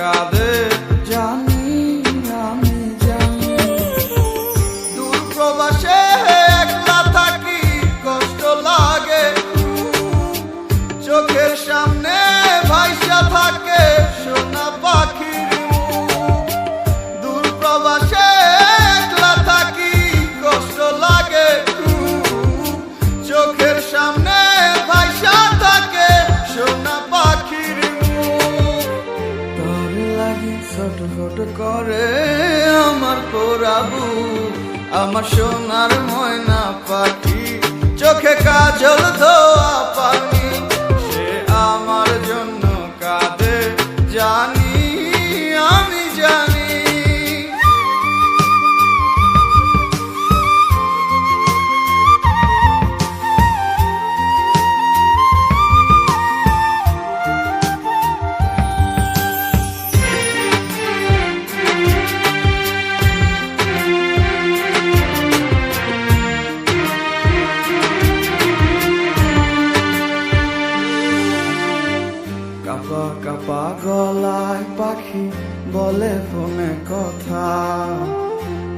কাঁদে জানি আমি জানি। দূর প্রবাসে একলা থাকি কষ্ট লাগে, চোখের সামনে ভাইসা থাকে সোনা পাখির মুখ। দূর প্রবাসে একলা থাকি কষ্ট লাগে, চোখের সামনে ভাইসা থাকে সোনা পাখির মুখ। তোর লাগি ছটফট করে আমার পোড়াবু, আমার সোনার ময়না পাখি, চোখে কাজল ধোয়া পানি, সে আমার জন্য কাঁদে জানি আমি জানি। কাপা কাপা গলায় পাখি বলে ফোনে কথা,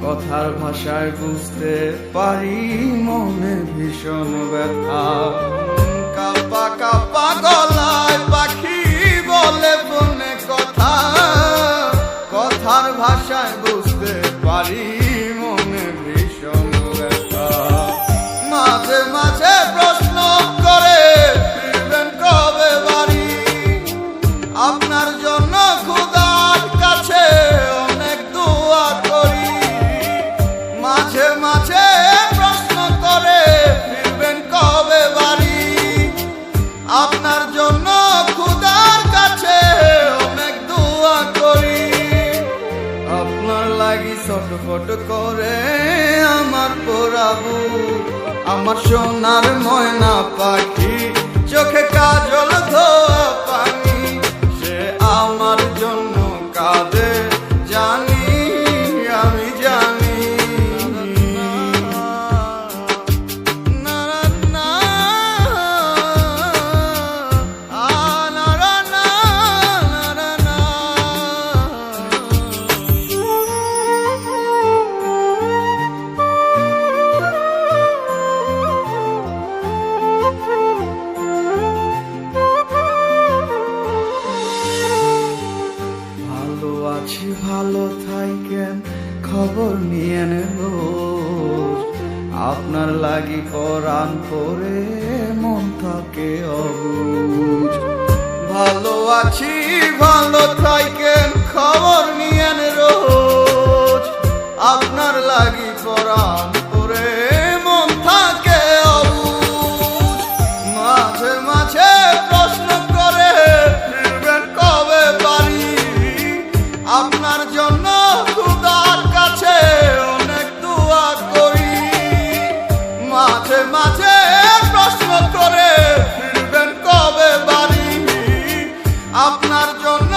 কথার ভাষায় বুঝতে পারি মনে ভীষণ ব্যথা। কাপা কাপা গলায় পাখি বলে ফোনে কথা, কথার ভাষায় বুঝতে পারি মনে ভীষণ ব্যথা। মাঝে মাঝে প্রশ্ন করে ফিরবেন কবে বাড়ি, আপনার জন্য খোদার কাছে অনেক দোয়া করি। মাঝে মাঝে প্রশ্ন করে ফিরবেন কবে বাড়ি, আপনার জন্য খোদার কাছে অনেক দোয়া করি। আপনার লাগি ছটফট করে আমার পোড়াবু, আমার সোনার ময়না পাখি, চোখে কাজল ধোয়া পানি, সে আমার জন্য কাঁদে জানি আমি জানি। না না না না না না। ভালো আছি ভালো থাকেন খবর নিয়েন রোজ, আপনার লাগি পরাণ পরে মন থাকে অবুঝ। ভালো আছি ভালো থাকেন খবর নিয়েন রোজ, আপনার লাগি পরাণ পরে মন থাকে অবুঝ। মাঝে মাঝে প্রশ্ন করে ফিরবেন কবে বাড়ি, আপনার জন্য খোদার কাছে অনেক দোয়া করি। মাঝে মাঝে প্রশ্ন করে ফিরবেন কবে বাড়ি, আপনার জন্য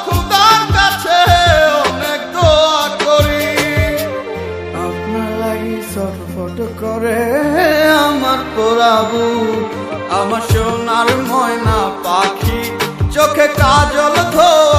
খোদার কাছে অনেক দোয়া করি। আপনার লাগি ছটফট করে আমার পোড়াবু, আমার সোনার ময়না পাখি, চোখে কাজল ধোয়া